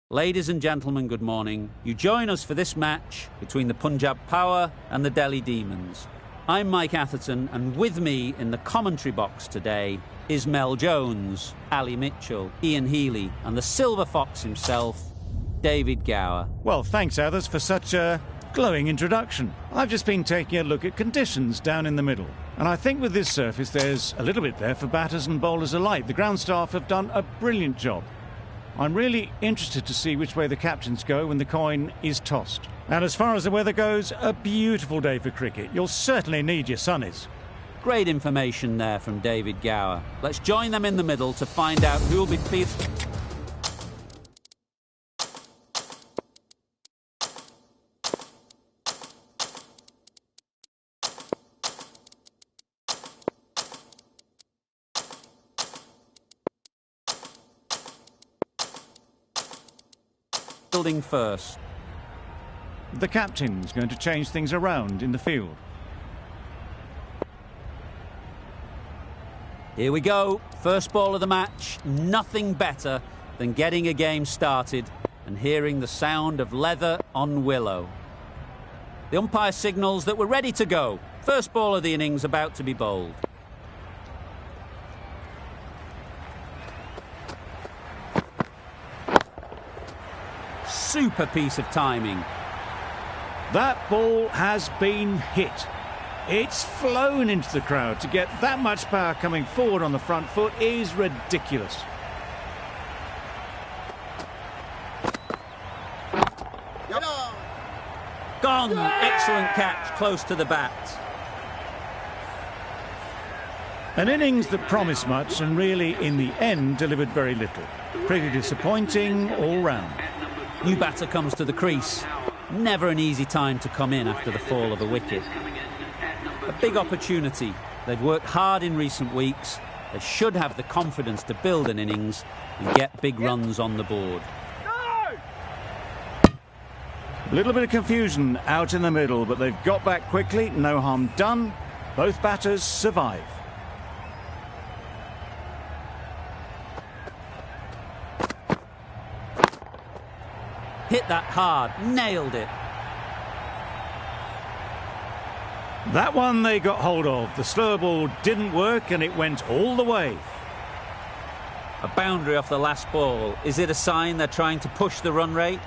Ladies and gentlemen, good morning. You join us for this match between the Punjab Power and the Delhi Demons. I'm Mike Atherton, and with me in the commentary box today is Mel Jones, Ali Mitchell, Ian Healy, and the Silver Fox himself, David Gower. Well, thanks, Athers, for such a glowing introduction. I've just been taking a look at conditions down in the middle, and I think with this surface there's a little bit there for batters and bowlers alike. The ground staff have done a brilliant job. I'm really interested to see which way the captains go when the coin is tossed. And as far as the weather goes, a beautiful day for cricket. You'll certainly need your sunnies. Great information there from David Gower. Let's join them in the middle to find out who'll be fielding. First. The captain's going to change things around in the field. Here we go. First ball of the match. Nothing better than getting a game started and hearing the sound of leather on willow. The umpire signals that we're ready to go. First ball of the innings about to be bowled. Super piece of timing. That ball has been hit. It's flown into the crowd. To get that much power coming forward on the front foot is ridiculous. Gone. Excellent catch, close to the bat. An innings that promised much and really, in the end, delivered very little. Pretty disappointing all round. New batter comes to the crease. Never an easy time to come in after the fall of a wicket. A big opportunity. They've worked hard in recent weeks. They should have the confidence to build an innings and get big runs on the board. A little bit of confusion out in the middle, but they've got back quickly. No harm done. Both batters survive. Hit that hard, nailed it. That one they got hold of. The slower ball didn't work and it went all the way. A boundary off the last ball. Is it a sign they're trying to push the run rate?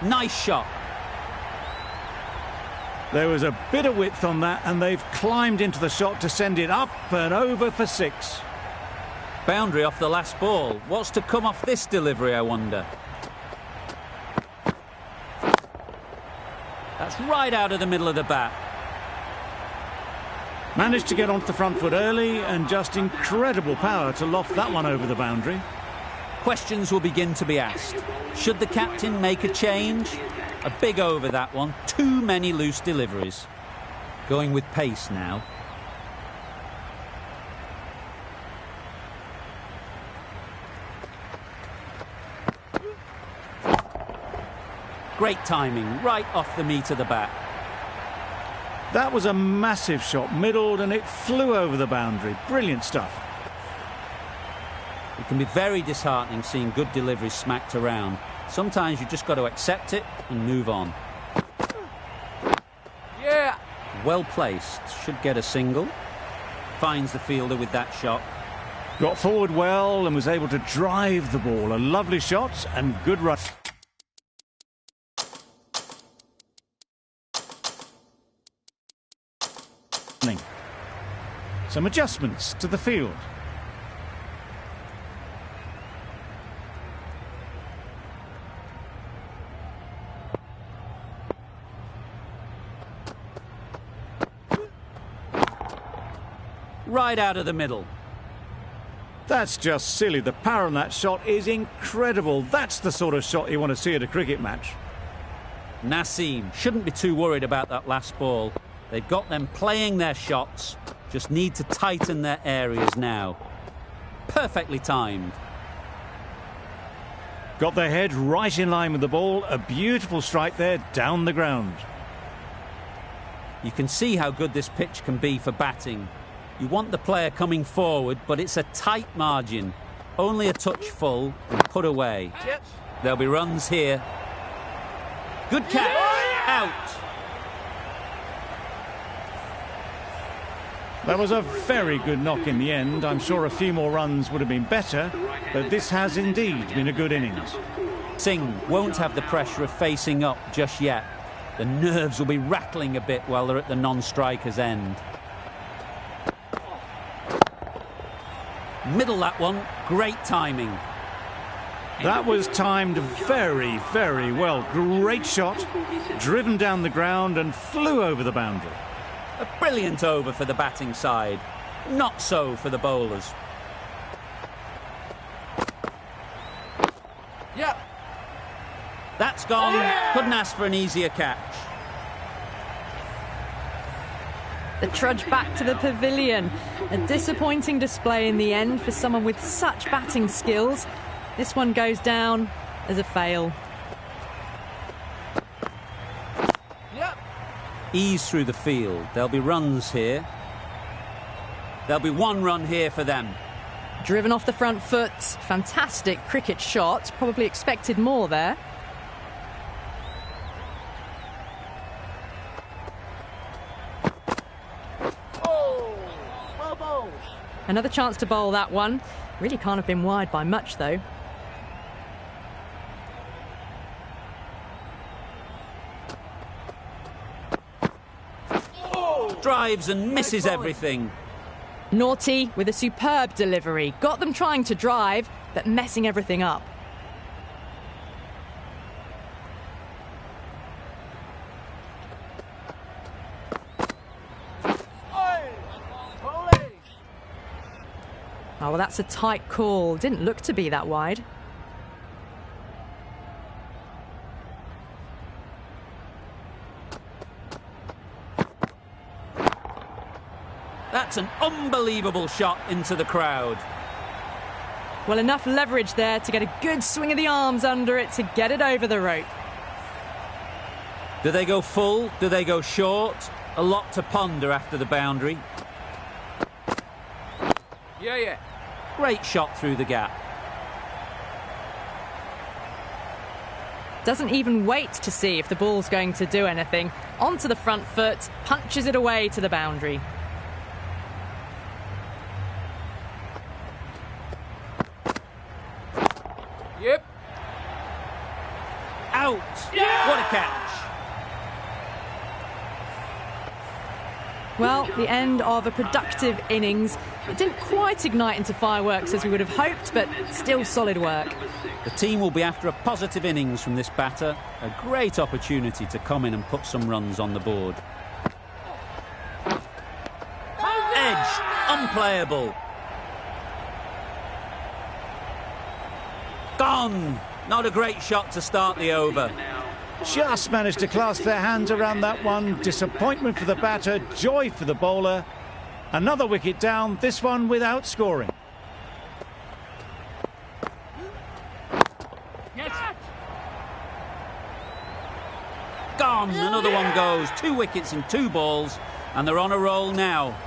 Nice shot. There was a bit of width on that and they've climbed into the shot to send it up and over for 6. Boundary off the last ball. What's to come off this delivery, I wonder? That's right out of the middle of the bat. Managed to get onto the front foot early and just incredible power to loft that one over the boundary. Questions will begin to be asked. Should the captain make a change? A big over that one. Too many loose deliveries. Going with pace now. Great timing, right off the meat of the bat. That was a massive shot, middled, and it flew over the boundary. Brilliant stuff. It can be very disheartening seeing good deliveries smacked around. Sometimes you just got to accept it and move on. Yeah! Well placed, should get a single. Finds the fielder with that shot. Got forward well and was able to drive the ball. A lovely shot and good run. Some adjustments to the field. Right out of the middle. That's just silly. The power on that shot is incredible. That's the sort of shot you want to see at a cricket match. Naseem shouldn't be too worried about that last ball. They've got them playing their shots. Just need to tighten their areas now. Perfectly timed. Got their head right in line with the ball. A beautiful strike there down the ground. You can see how good this pitch can be for batting. You want the player coming forward, but it's a tight margin. Only a touch full and put away. There'll be runs here. Good catch. Out. That was a very good knock in the end. I'm sure a few more runs would have been better, but this has indeed been a good innings. Singh won't have the pressure of facing up just yet. The nerves will be rattling a bit while they're at the non-striker's end. Middle that one. Great timing. That was timed very, very well. Great shot, driven down the ground and flew over the boundary. A brilliant over for the batting side. Not so for the bowlers. Yeah. That's gone. Couldn't ask for an easier catch. The trudge back to the pavilion. A disappointing display in the end for someone with such batting skills. This one goes down as a fail. Ease through the field. There'll be runs here. There'll be one run here for them. Driven off the front foot. Fantastic cricket shot. Probably expected more there. Another chance to bowl that one. Really can't have been wide by much, though. Drives and misses everything. Naughty with a superb delivery. Got them trying to drive, but messing everything up. Oh, well, that's a tight call. Didn't look to be that wide. That's an unbelievable shot into the crowd. Well, enough leverage there to get a good swing of the arms under it to get it over the rope. Do they go full? Do they go short? A lot to ponder after the boundary. Yeah. Great shot through the gap. Doesn't even wait to see if the ball's going to do anything. Onto the front foot, punches it away to the boundary. Yep. Out! Yeah! What a catch! Well, the end of a productive innings. It didn't quite ignite into fireworks as we would have hoped, but still solid work. The team will be after a positive innings from this batter. A great opportunity to come in and put some runs on the board. Edge, unplayable. Gone! Not a great shot to start the over. Just managed to clasp their hands around that one. Disappointment for the batter, joy for the bowler. Another wicket down, this one without scoring. Gone! Another one goes. 2 wickets in 2 balls, and they're on a roll now.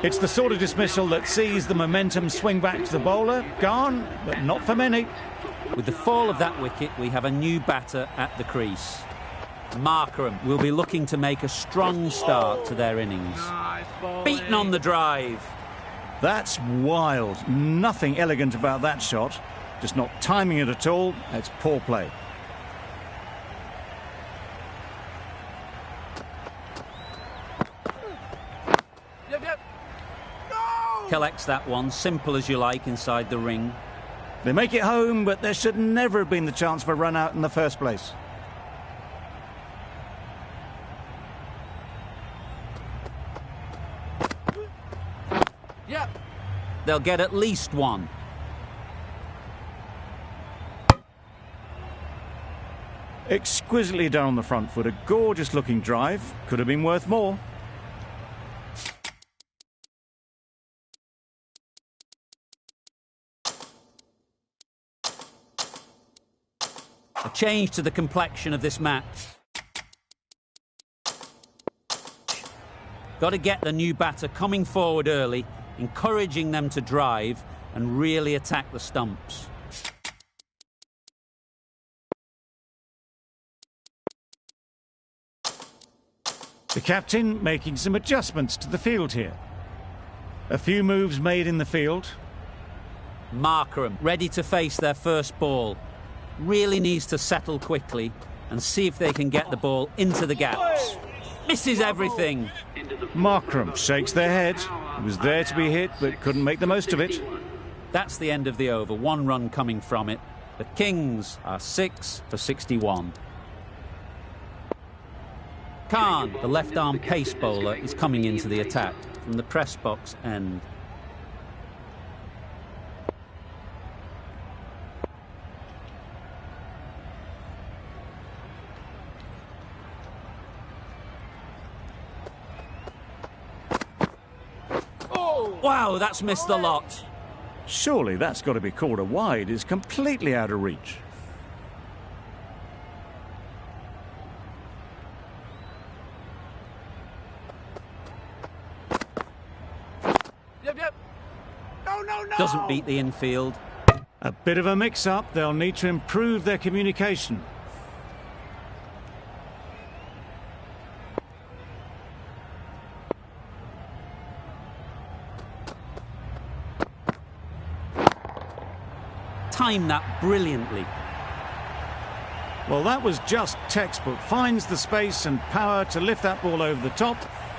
It's the sort of dismissal that sees the momentum swing back to the bowler. Gone, but not for many. With the fall of that wicket, we have a new batter at the crease. Markram will be looking to make a strong start to their innings. Beaten on the drive. That's wild. Nothing elegant about that shot. Just not timing it at all. It's poor play. Yep. No! Collects that one, simple as you like, inside the ring. They make it home, but there should never have been the chance for a run out in the first place. Yep. They'll get at least one. Exquisitely done on the front foot. A gorgeous looking drive. Could have been worth more. A change to the complexion of this match. Got to get the new batter coming forward early, encouraging them to drive and really attack the stumps. The captain making some adjustments to the field here. A few moves made in the field. Markram ready to face their first ball. Really needs to settle quickly and see if they can get the ball into the gaps. Misses everything. Markram shakes their head. He was there to be hit but couldn't make the most of it. That's the end of the over. 1 run coming from it. The Kings are 6 for 61. Khan, the left-arm pace bowler, is coming into the attack from the press box end. Wow, that's missed the lot. Surely that's got to be called a wide. It's completely out of reach. Yep. No. Doesn't beat the infield. A bit of a mix-up. They'll need to improve their communication. Timed that brilliantly. Well, that was just textbook. Finds the space and power to lift that ball over the top,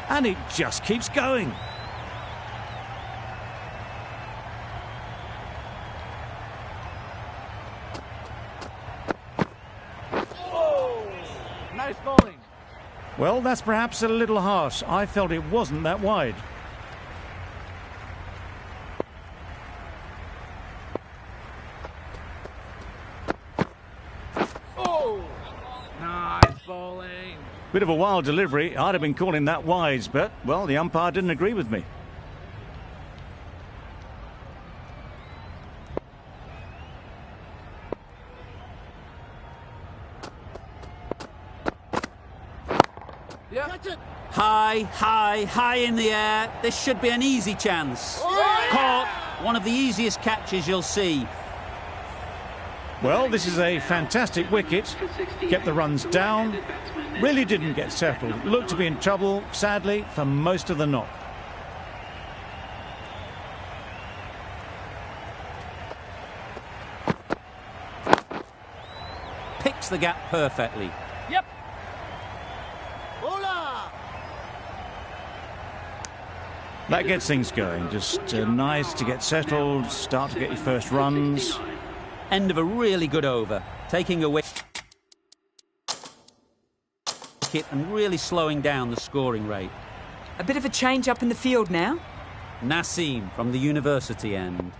and it just keeps going. Nice bowling. Well, that's perhaps a little harsh. I felt it wasn't that wide. Nice bowling. Bit of a wild delivery. I'd have been calling that wide, but, well, the umpire didn't agree with me. Yep. High in the air. This should be an easy chance. Caught. One of the easiest catches you'll see. Well, this is a fantastic wicket. Kept the runs down. Really didn't get settled. Looked to be in trouble, sadly, for most of the knock. Picks the gap perfectly. Yep. That gets things going. Just nice to get settled, start to get your first runs. End of a really good over. Taking away and really slowing down the scoring rate. A bit of a change up in the field now. Naseem from the university end.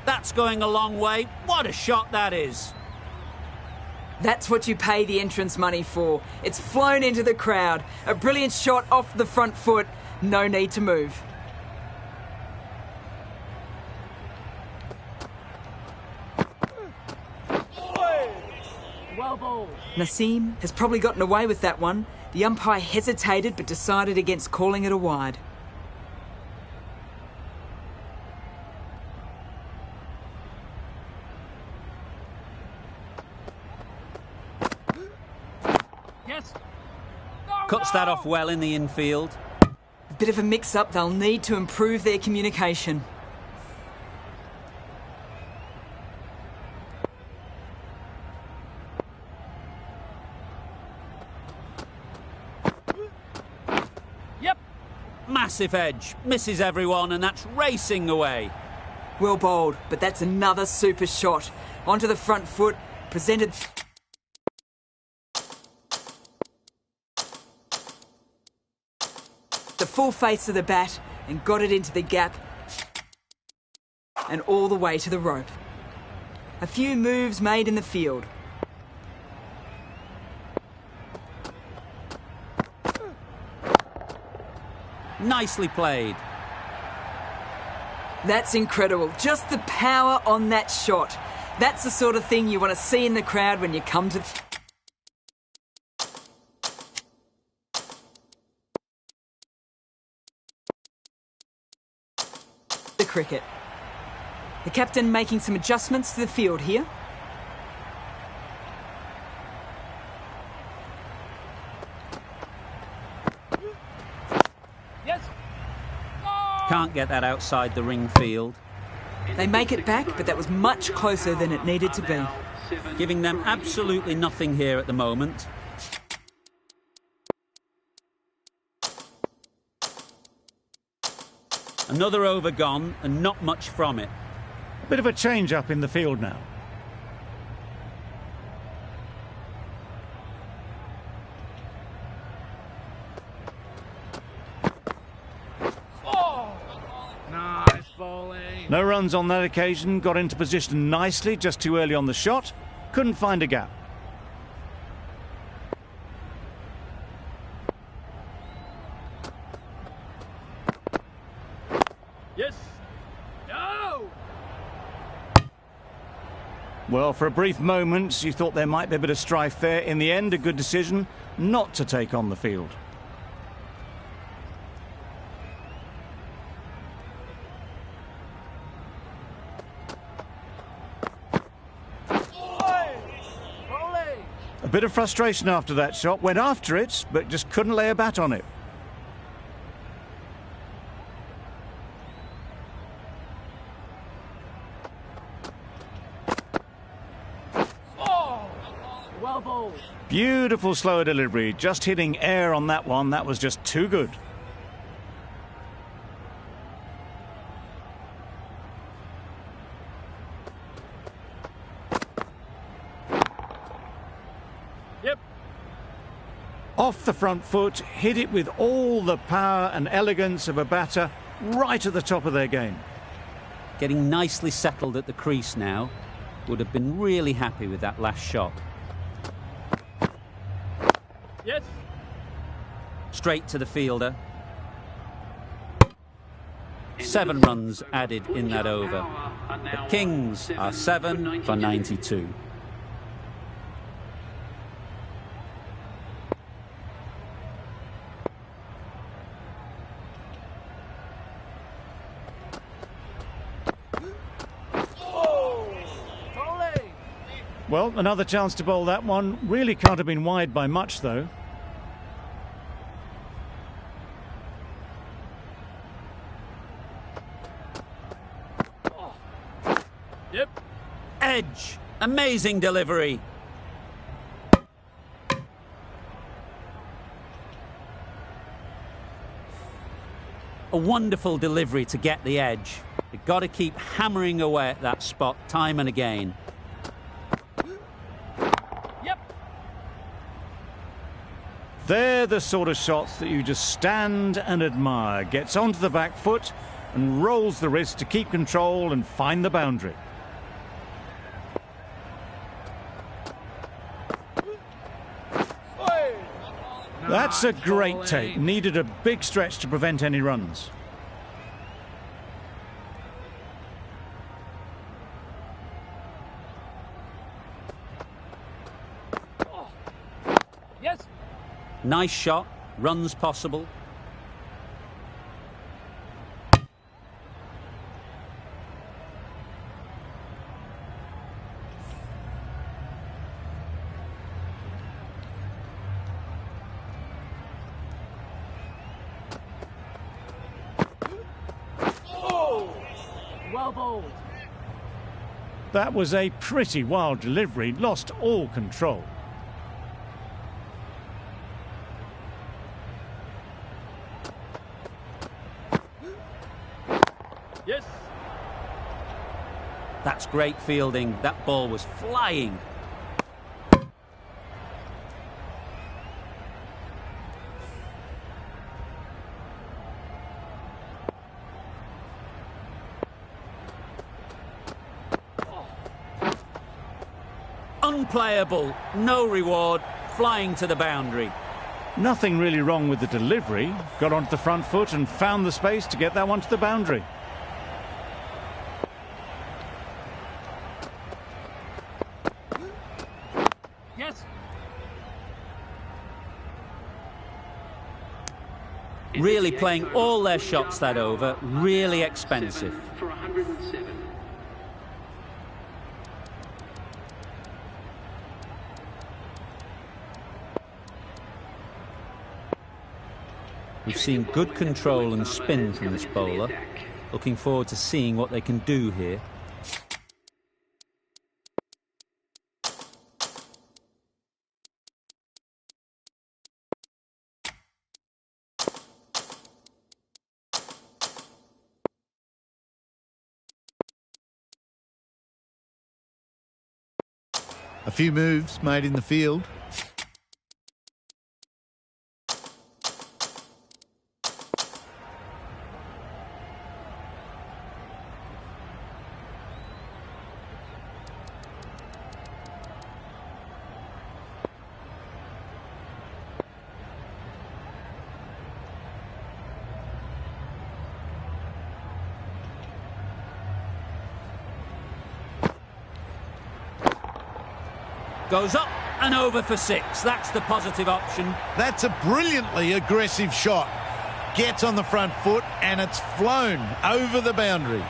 That's going a long way. What a shot that is. That's what you pay the entrance money for. It's flown into the crowd. A brilliant shot off the front foot. No need to move. Well bowled. Naseem has probably gotten away with that one. The umpire hesitated but decided against calling it a wide. Yes. Cuts that off well in the infield. A bit of a mix-up. They'll need to improve their communication. Yep. Massive edge. Misses everyone, and that's racing away. Well bowled, but that's another super shot. Onto the front foot, presented... the full face of the bat and got it into the gap and all the way to the rope. A few moves made in the field. Nicely played. That's incredible. Just the power on that shot. That's the sort of thing you want to see in the crowd when you come to the cricket. The captain making some adjustments to the field here. Yes. Can't get that outside the ring field, They make it back, but that was much closer than it needed to be. giving them absolutely nothing here at the moment. Another over gone and not much from it. A bit of a change up in the field now. Nice bowling. No runs on that occasion, got into position nicely, just too early on the shot. Couldn't find a gap. Yes. No. Well, for a brief moment, you thought there might be a bit of strife there. In the end, a good decision not to take on the field. Bowling. A bit of frustration after that shot. Went after it, but just couldn't lay a bat on it. Well bowled. Beautiful slower delivery. Just hitting air on that one. That was just too good. Yep. Off the front foot, hit it with all the power and elegance of a batter right at the top of their game. Getting nicely settled at the crease now. Would have been really happy with that last shot. Yes. Straight to the fielder. 7 runs added in that over. The Kings are 7 for 92. Bowling. Well, another chance to bowl that one. Really can't have been wide by much, though. Yep. Edge. Amazing delivery. A wonderful delivery to get the edge. You've got to keep hammering away at that spot time and again. Yep. They're the sort of shots that you just stand and admire. Gets onto the back foot and rolls the wrist to keep control and find the boundary. That's a great take. Needed a big stretch to prevent any runs. Yes. Nice shot. Runs possible. Well bowled. That was a pretty wild delivery. Lost all control. Yes. That's great fielding. That ball was flying. Unplayable, no reward, flying to the boundary. Nothing really wrong with the delivery. Got onto the front foot and found the space to get that one to the boundary. Really playing all their shots that over, really expensive. For 107. We've seen good control and spin from this bowler. Looking forward to seeing what they can do here. A few moves made in the field. Goes up and over for 6. That's the positive option. That's a brilliantly aggressive shot. Gets on the front foot and it's flown over the boundary.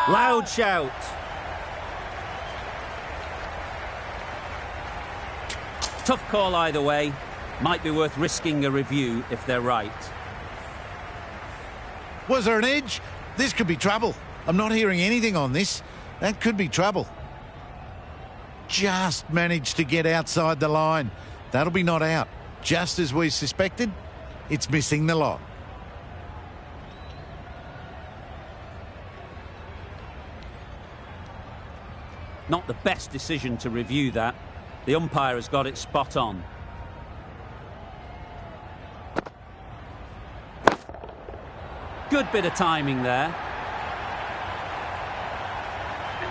Loud shout. Tough call either way. Might be worth risking a review if they're right. Was there an edge? This could be trouble. I'm not hearing anything on this. That could be trouble. Just managed to get outside the line. That'll be not out. Just as we suspected, it's missing the lot. Not the best decision to review that. The umpire has got it spot on. Good bit of timing there. And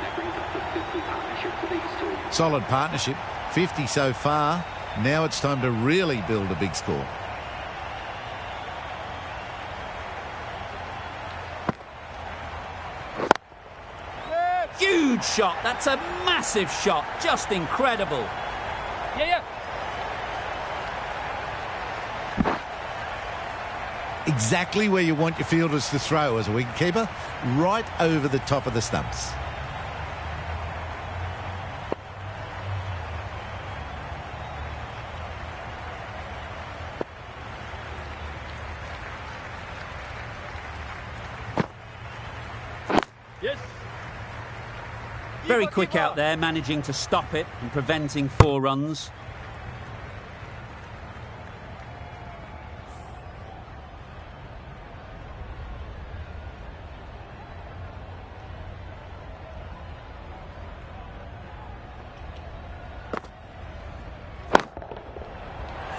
that brings up the 50 partnership for these two. Solid partnership. 50 so far. Now it's time to really build a big score. Huge shot. That's a massive shot. Just incredible. Yeah. Exactly where you want your fielders to throw as a wicketkeeper, right over the top of the stumps. Yes. Very quick out there, managing to stop it and preventing 4 runs.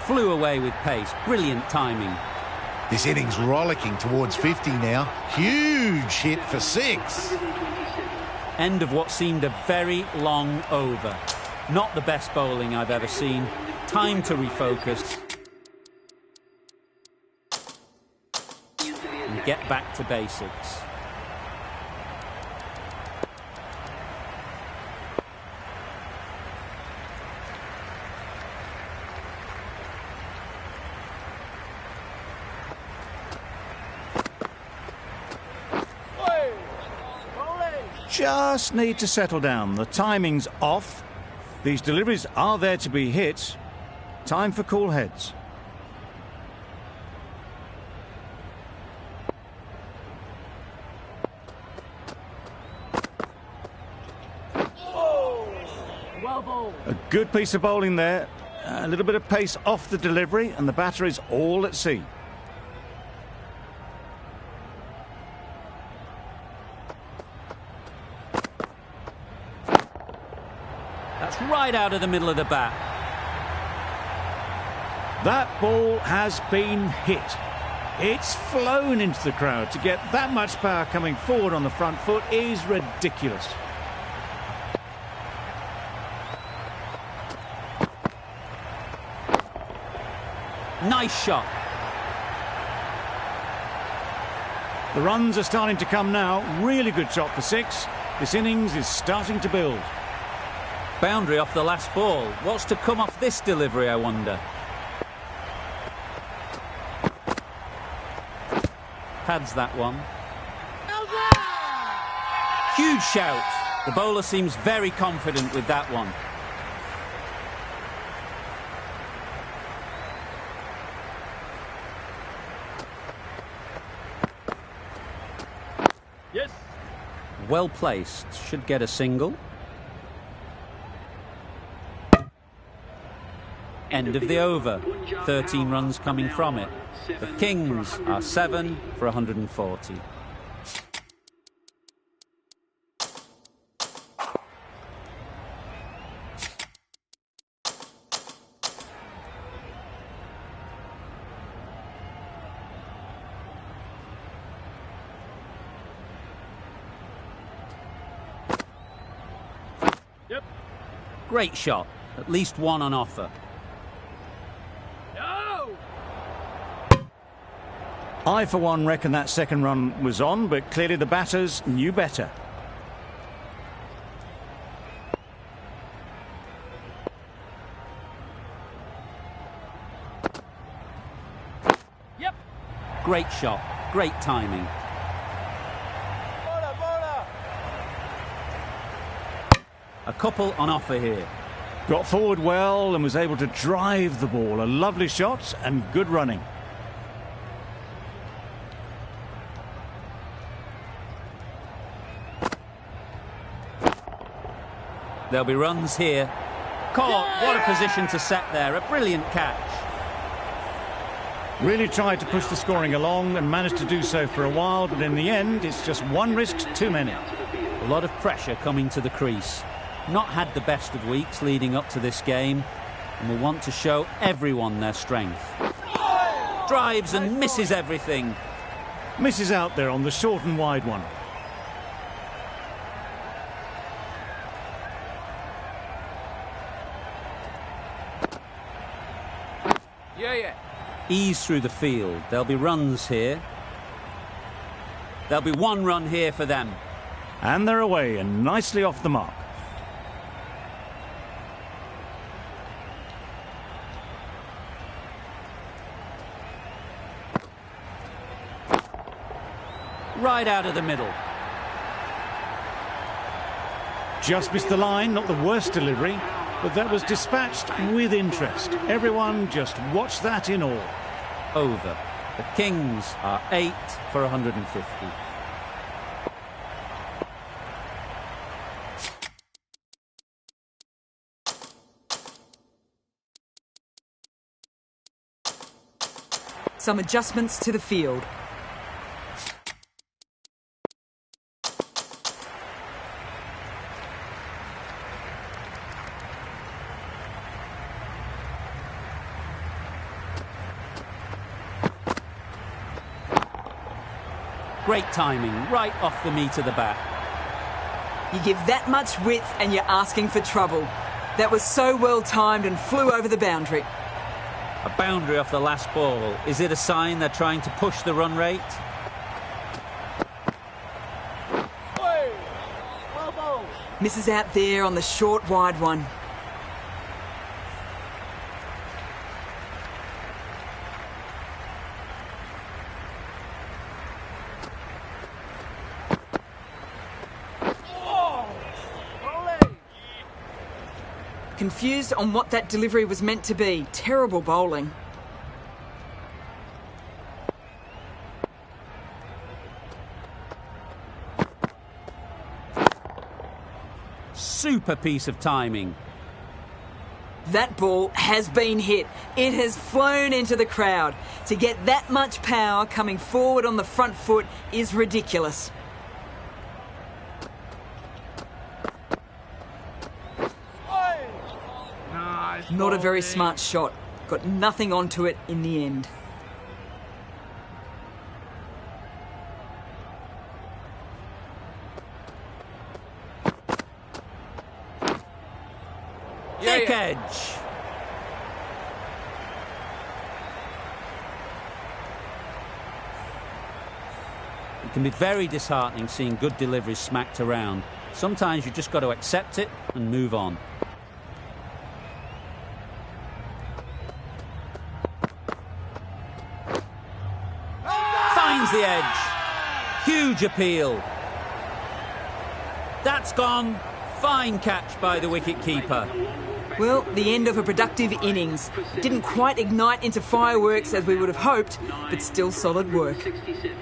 Flew away with pace. Brilliant timing. This innings rollicking towards 50 now. Huge hit for 6. End of what seemed a very long over. Not the best bowling I've ever seen. Time to refocus and get back to basics. Just need to settle down. The timing's off. These deliveries are there to be hit. Time for cool heads. Well bowled. A good piece of bowling there. A little bit of pace off the delivery, and the batter is all at sea. That's right out of the middle of the bat. That ball has been hit. It's flown into the crowd. To get that much power coming forward on the front foot is ridiculous. Nice shot. The runs are starting to come now. Really good shot for 6. This innings is starting to build. Boundary off the last ball. What's to come off this delivery, I wonder? Pads that one. Huge shout. The bowler seems very confident with that one. Yes. Well placed. Should get a single. End of the over. 13 runs coming from it. The Kings are 7 for 140. Yep. Great shot. At least one on offer. No. I, for one, reckon that second run was on, but clearly the batters knew better. Yep. Great shot. Great timing. A couple on offer here. Got forward well and was able to drive the ball. A lovely shot and good running. There'll be runs here. Caught. What a position to set there. A brilliant catch. Really tried to push the scoring along and managed to do so for a while, but in the end, it's just one risk too many. A lot of pressure coming to the crease. Not had the best of weeks leading up to this game and will want to show everyone their strength. Drives and misses everything. Misses out there on the short and wide one. Yeah. Ease through the field. There'll be runs here. There'll be one run here for them. And they're away and nicely off the mark. Right out of the middle. Just missed the line, not the worst delivery, but that was dispatched with interest. Everyone just watched that in awe. Over. The Kings are 8 for 150. Some adjustments to the field. Great timing, right off the meat of the bat. You give that much width and you're asking for trouble. That was so well timed and flew over the boundary. A boundary off the last ball. Is it a sign they're trying to push the run rate? Misses out there on the short wide one. Confused on what that delivery was meant to be. Terrible bowling. Super piece of timing. That ball has been hit. It has flown into the crowd. To get that much power coming forward on the front foot is ridiculous. Not a very smart shot. Got nothing onto it in the end. Thick edge. It can be very disheartening seeing good deliveries smacked around. Sometimes you just got to accept it and move on. Finds the edge. Huge appeal. That's gone. Fine catch by the wicket-keeper. Well, the end of a productive innings. It didn't quite ignite into fireworks as we would have hoped, but still solid work.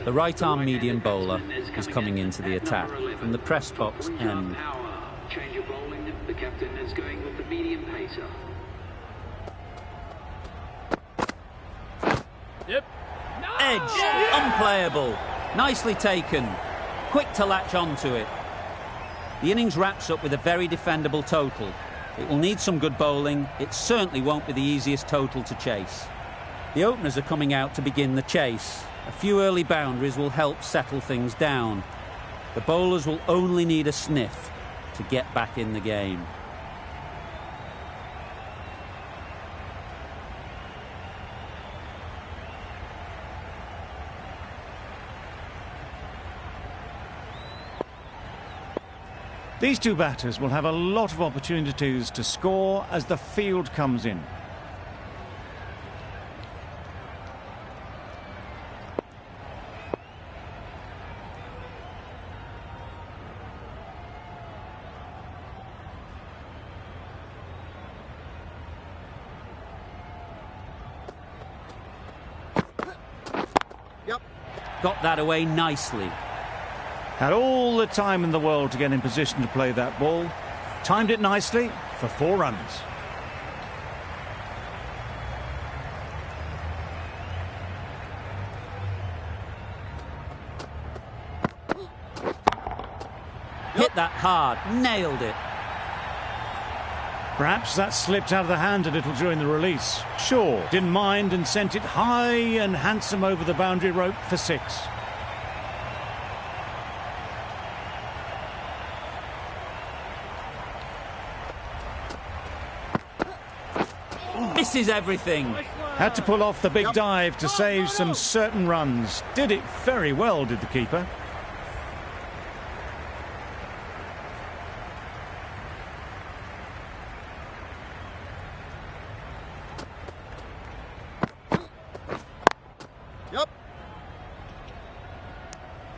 The right-arm medium bowler is coming into the attack from the press box end. Change of bowling. The captain is going with the medium pacer. Yep. Edge, unplayable. Nicely taken. Quick to latch onto it. The innings wraps up with a very defendable total. It will need some good bowling. It certainly won't be the easiest total to chase. The openers are coming out to begin the chase. A few early boundaries will help settle things down. The bowlers will only need a sniff to get back in the game. These two batters will have a lot of opportunities to score as the field comes in. Got that away nicely. Had all the time in the world to get in position to play that ball. Timed it nicely for 4 runs. Hit that hard, nailed it. Perhaps that slipped out of the hand a little during the release. Shaw didn't mind and sent it high and handsome over the boundary rope for 6. Misses everything. Had to pull off the big dive to save some certain runs. Did it very well, did the keeper.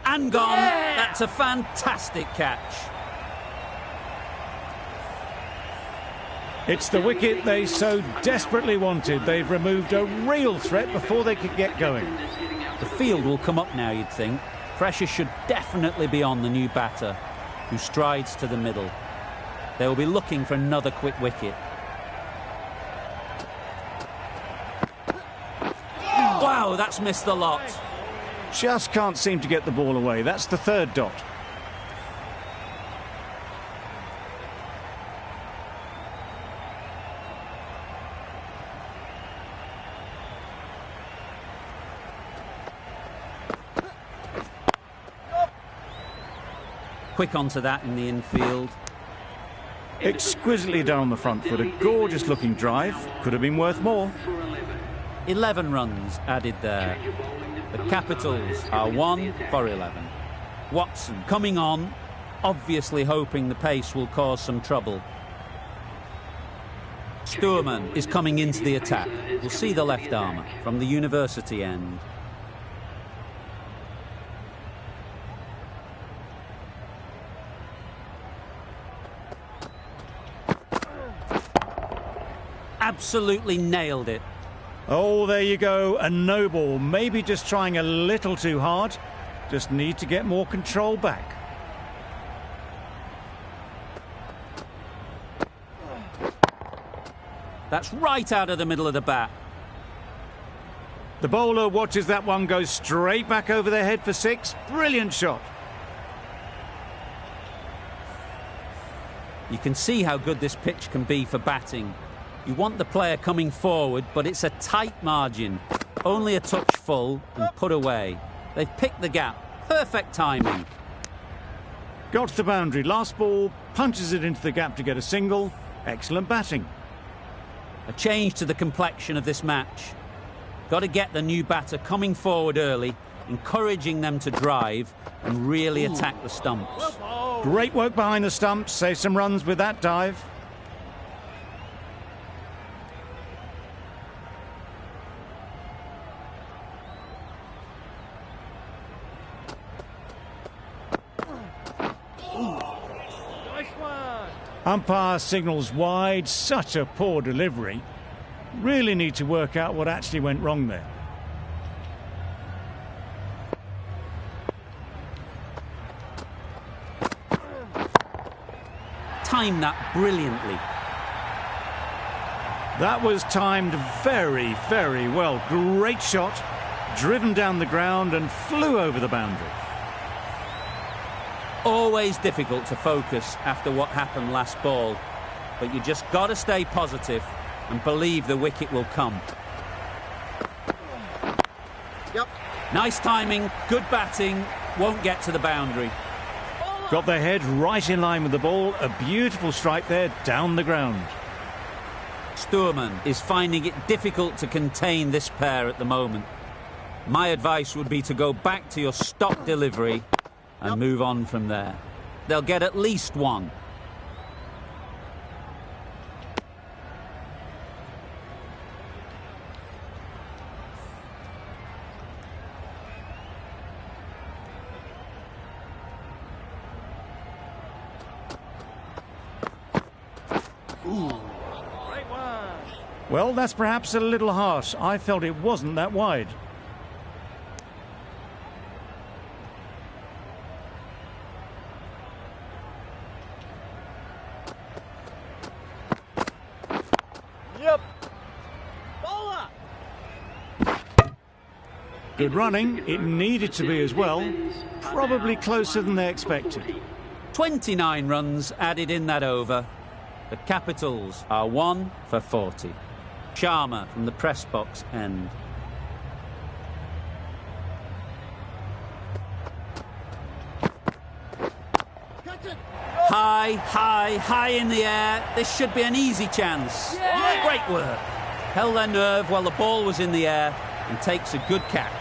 And gone. That's a fantastic catch. It's the wicket they so desperately wanted. They've removed a real threat before they could get going. The field will come up now, you'd think. Pressure should definitely be on the new batter, who strides to the middle. They will be looking for another quick wicket. Wow, that's missed the lot. Just can't seem to get the ball away. That's the 3rd dot. Quick onto that in the infield. Exquisitely done on the front foot. A gorgeous looking drive. Could have been worth more. 11 runs added there. The Capitals are 1 for 11. Watson coming on, obviously hoping the pace will cause some trouble. Stoorman is coming into the attack. We'll see the left armour from the university end. Absolutely nailed it. Oh, there you go. A no ball. Maybe just trying a little too hard. Just need to get more control back. That's right out of the middle of the bat. The bowler watches that one go straight back over their head for 6. Brilliant shot. You can see how good this pitch can be for batting. You want the player coming forward, but it's a tight margin. Only a touch full and put away. They've picked the gap. Perfect timing. Got to the boundary. Last ball, punches it into the gap to get a single. Excellent batting. A change to the complexion of this match. Got to get the new batter coming forward early encouraging them to drive and really attack the stumps. Great work behind the stumps. Save some runs with that dive. Umpire signals wide. Such a poor delivery. Really need to work out what actually went wrong there. Timed that brilliantly. That was timed very, very well. Great shot. Driven down the ground and flew over the boundary. Always difficult to focus after what happened last ball, but you just got to stay positive and believe the wicket will come. Yep. Nice timing, good batting, won't get to the boundary. Got their head right in line with the ball. A beautiful strike there down the ground. Stoorman is finding it difficult to contain this pair at the moment. My advice would be to go back to your stock delivery and move on from there. They'll get at least one. Well, that's perhaps a little harsh. I felt it wasn't that wide. Yep. Bowler. Good running. It needed to be as well. Probably closer than they expected. 29 runs added in that over. The Capitals are 1 for 40. Sharma from the press box end. High, high, high in the air. This should be an easy chance. Yeah. Great work. Held their nerve while the ball was in the air and takes a good catch.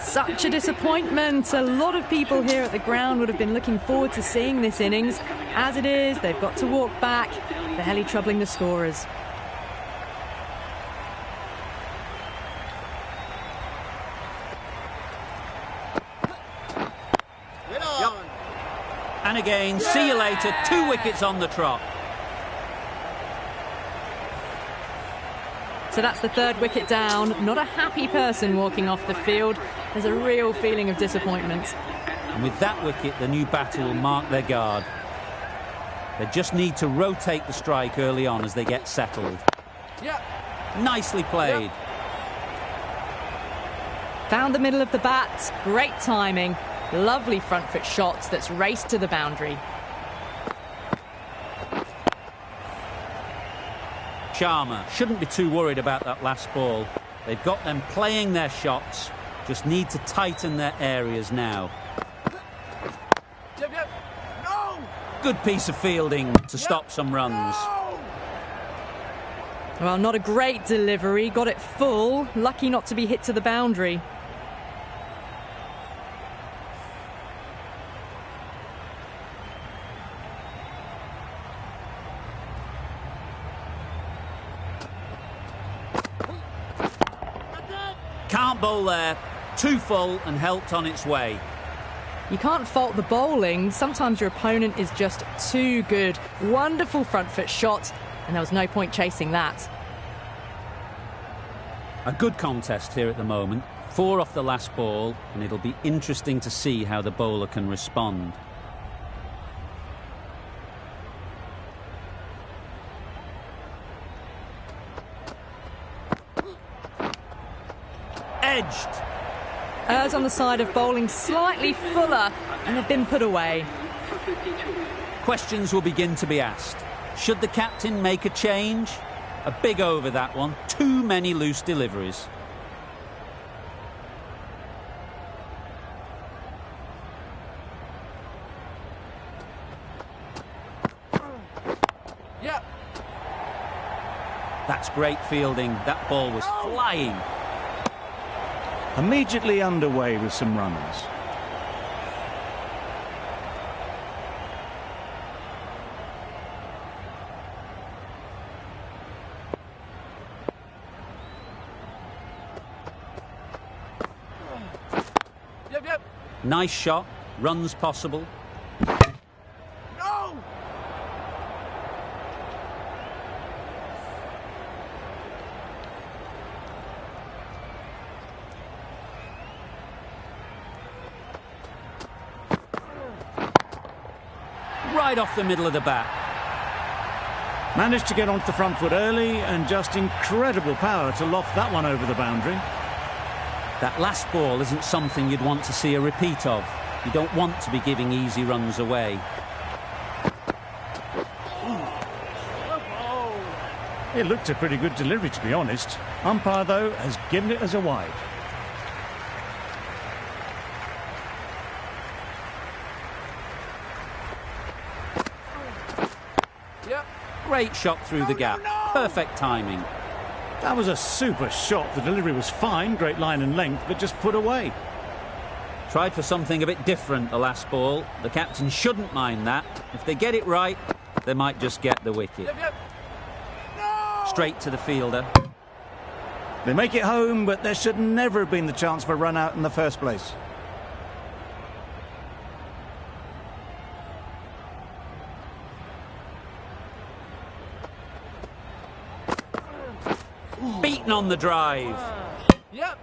Such a disappointment. A lot of people here at the ground would have been looking forward to seeing this innings. As it is, they've got to walk back, barely troubling the scorers. And again, see you later. 2 wickets on the trot. So that's the 3rd wicket down. Not a happy person walking off the field. There's a real feeling of disappointment. And with that wicket, the new batter will mark their guard. They just need to rotate the strike early on as they get settled. Yep. Nicely played. Yep. Found the middle of the bat. Great timing. Lovely front foot shots that's raced to the boundary. Sharma shouldn't be too worried about that last ball. They've got them playing their shots, just need to tighten their areas now. Yep, yep. No! Good piece of fielding to stop some runs. No! Well, not a great delivery. Got it full. Lucky not to be hit to the boundary. Can't bowl there. Too full and helped on its way. You can't fault the bowling. Sometimes your opponent is just too good. Wonderful front foot shot, and there was no point chasing that. A good contest here at the moment. 4 off the last ball, and it'll be interesting to see how the bowler can respond. Edged. Errs on the side of bowling slightly fuller, and they've been put away. Questions will begin to be asked. Should the captain make a change? A big over that one. Too many loose deliveries. Yep. That's great fielding. That ball was flying. Immediately underway with some runners. Yep. Nice shot. Runs possible. No! Right off the middle of the bat. Managed to get onto the front foot early and just incredible power to loft that one over the boundary. That last ball isn't something you'd want to see a repeat of. You don't want to be giving easy runs away. It looked a pretty good delivery, to be honest. Umpire, though, has given it as a wide. Yep. Great shot through the gap. Perfect timing. That was a super shot. The delivery was fine, great line and length, but just put away. Tried for something a bit different the last ball. The captain shouldn't mind that. If they get it right, they might just get the wicket. Yep. No! Straight to the fielder. They make it home, but there should never have been the chance for a run out in the first place. Beaten on the drive. Yep.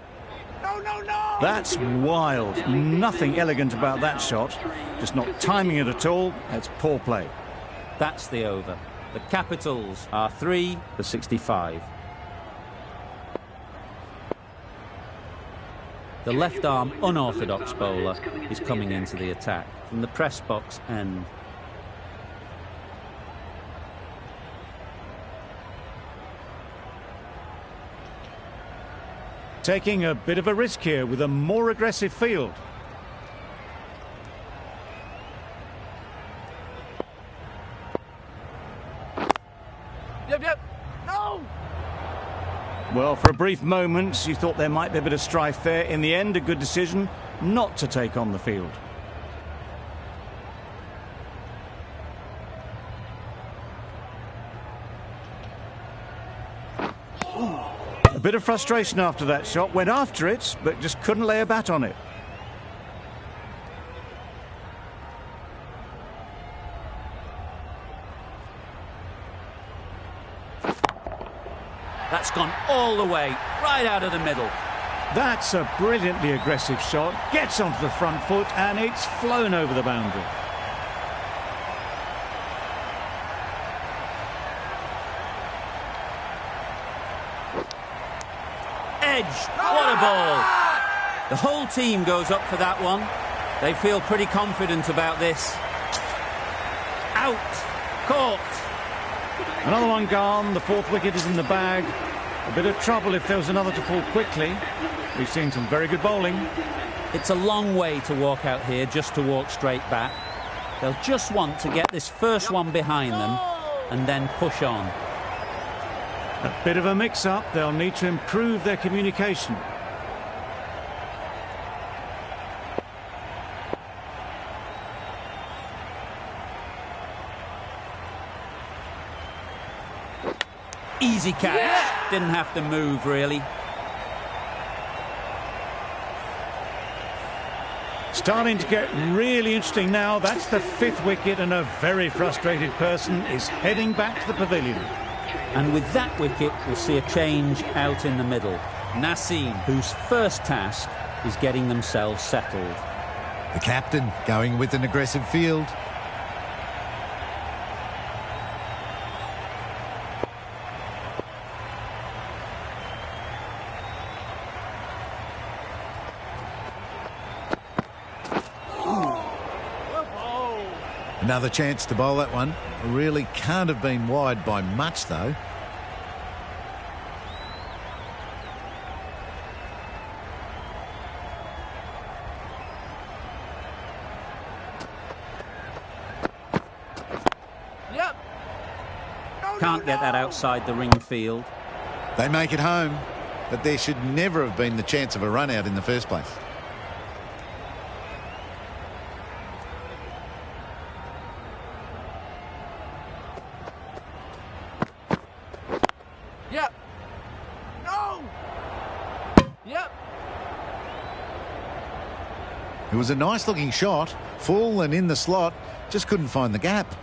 No! That's wild. Nothing elegant about that shot. Just not timing it at all. It's poor play. That's the over. The Capitals are 3 for 65. The left-arm unorthodox bowler is coming into the attack from the press box end. Taking a bit of a risk here with a more aggressive field. Yep. No! Well, for a brief moment, you thought there might be a bit of strife there. In the end, a good decision not to take on the field. A bit of frustration after that shot. Went after it, but just couldn't lay a bat on it. That's gone all the way, right out of the middle. That's a brilliantly aggressive shot. Gets onto the front foot, and it's flown over the boundary. Edge. What a ball. The whole team goes up for that one. They feel pretty confident about this. Out. Caught. Another one gone. The fourth wicket is in the bag. A bit of trouble if there was another to fall quickly. We've seen some very good bowling. It's a long way to walk out here just to walk straight back. They'll just want to get this first one behind them and then push on. A bit of a mix-up. They'll need to improve their communication. Easy catch. Yeah. Didn't have to move, really. Starting to get really interesting now. That's the fifth wicket, and a very frustrated person is heading back to the pavilion. And with that wicket, we'll see a change out in the middle. Naseem, whose first task is getting themselves settled. The captain going with an aggressive field. Another chance to bowl that one. Really can't have been wide by much, though. Yep. Can't get that outside the ring field. They make it home, but there should never have been the chance of a run out in the first place. Yep. No. Yep. It was a nice looking shot, full and in the slot, just couldn't find the gap.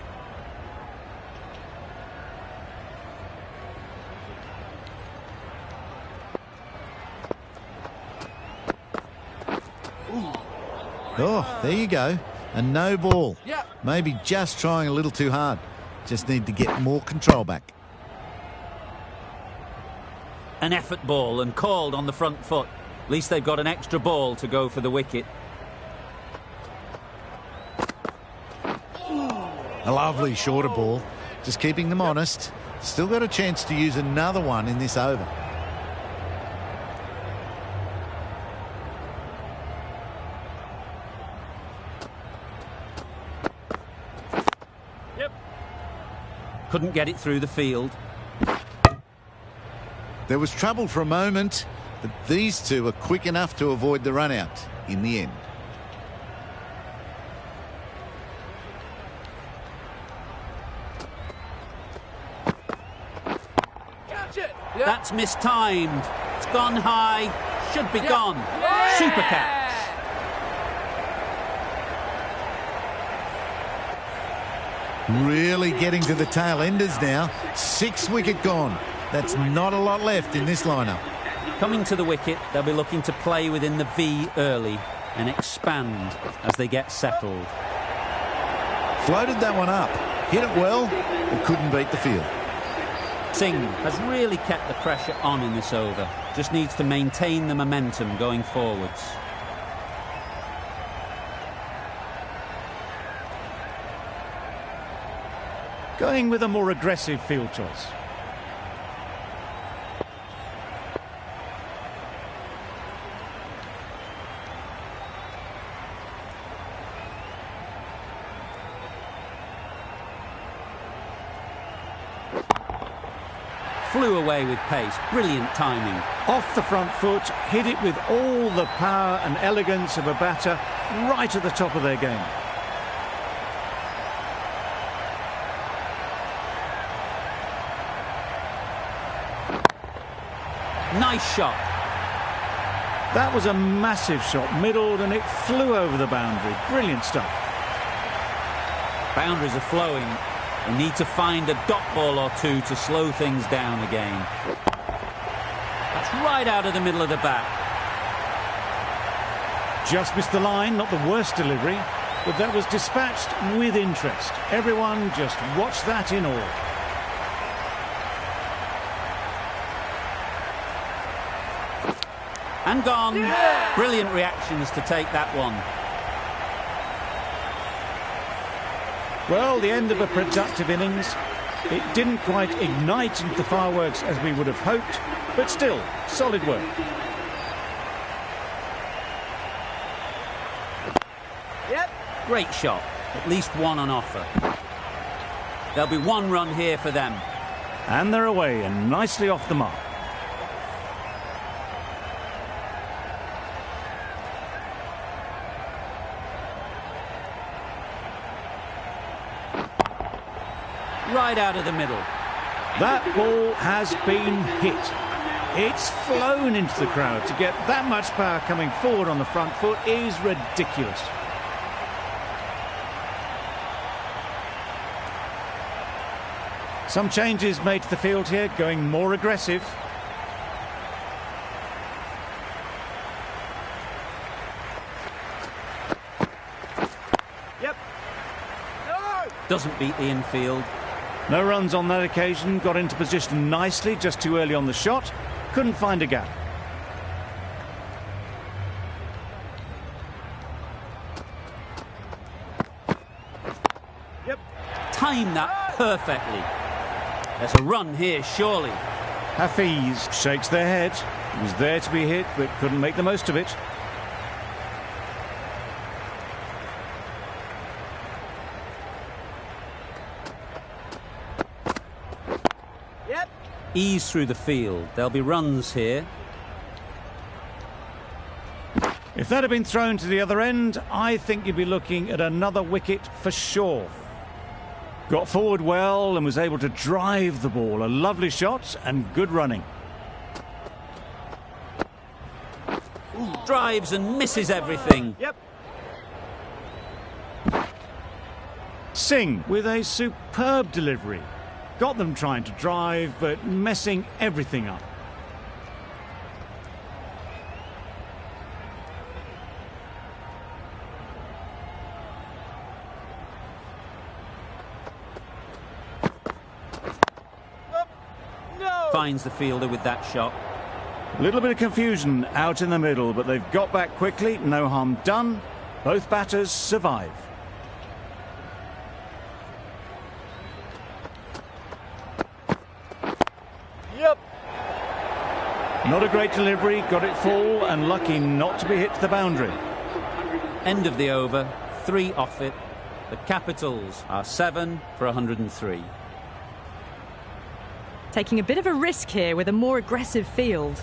Oh, there you go. A no ball. Yep. Maybe just trying a little too hard. Just need to get more control back. An effort ball and called on the front foot. At least they've got an extra ball to go for the wicket. A lovely shorter ball. Just keeping them honest. Still got a chance to use another one in this over. Couldn't get it through the field. There was trouble for a moment, but these two are quick enough to avoid the run out in the end. Catch it. Yep. That's mistimed. It's gone high. Should be gone. Yeah. Super catch. Really getting to the tail enders now. 6-wicket gone. That's not a lot left in this lineup. Coming to the wicket, they'll be looking to play within the V early and expand as they get settled. Floated that one up. Hit it well, but couldn't beat the field. Singh has really kept the pressure on in this over. Just needs to maintain the momentum going forwards. Going with a more aggressive field choice. Flew away with pace. Brilliant timing. Off the front foot, hit it with all the power and elegance of a batter right at the top of their game. Nice shot. That was a massive shot, middled, and it flew over the boundary. Brilliant stuff. Boundaries are flowing. They need to find a dot ball or two to slow things down again. That's right out of the middle of the bat. Just missed the line, not the worst delivery, but that was dispatched with interest. Everyone just watched that in awe. And gone. Yeah. Brilliant reactions to take that one. Well, the end of a productive innings. It didn't quite ignite into the fireworks as we would have hoped, but still, solid work. Yep. Great shot. At least one on offer. There'll be one run here for them. And they're away and nicely off the mark. Right out of the middle. That ball has been hit. It's flown into the crowd. To get that much power coming forward on the front foot is ridiculous. Some changes made to the field here, going more aggressive. Yep. No. Doesn't beat the infield. No runs on that occasion, got into position nicely, just too early on the shot. Couldn't find a gap. Yep. Timed that perfectly. There's a run here, surely. Hafiz shakes their head. He was there to be hit, but couldn't make the most of it. Ease through the field. There'll be runs here. If that had been thrown to the other end, I think you'd be looking at another wicket for sure. Got forward well and was able to drive the ball. A lovely shot and good running. Drives and misses everything. Yep. Singh with a superb delivery. Got them trying to drive, but messing everything up. No. Finds the fielder with that shot. A little bit of confusion out in the middle, but they've got back quickly. No harm done. Both batters survive. Yep. Not a great delivery, got it full and lucky not to be hit to the boundary. End of the over. 3 off it. The Capitals are 7 for 103. Taking a bit of a risk here with a more aggressive field.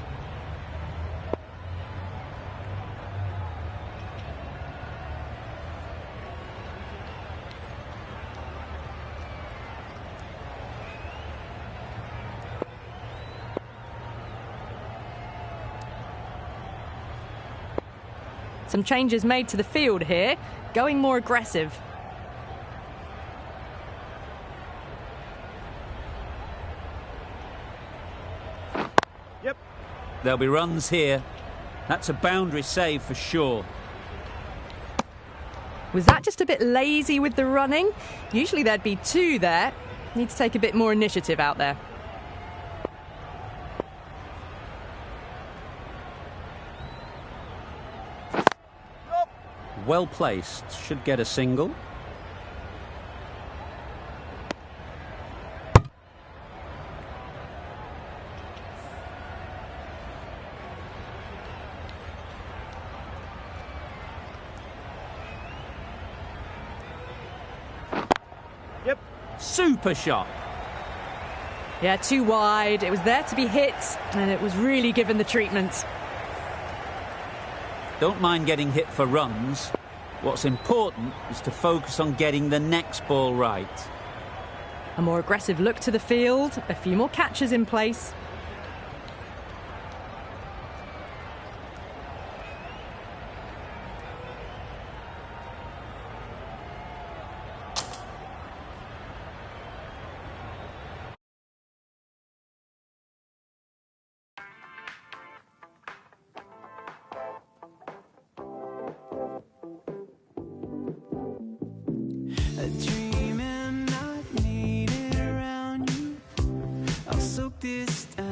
Some changes made to the field here, going more aggressive. Yep. There'll be runs here. That's a boundary save for sure. Was that just a bit lazy with the running? Usually there'd be 2 there. Need to take a bit more initiative out there. Well placed. Should get a single. Yep. Super shot. Yeah, too wide. It was there to be hit, and it was really given the treatment. Don't mind getting hit for runs. What's important is to focus on getting the next ball right. A more aggressive look to the field, a few more catches in place. Dreaming, not needing around you. I'll soak this down.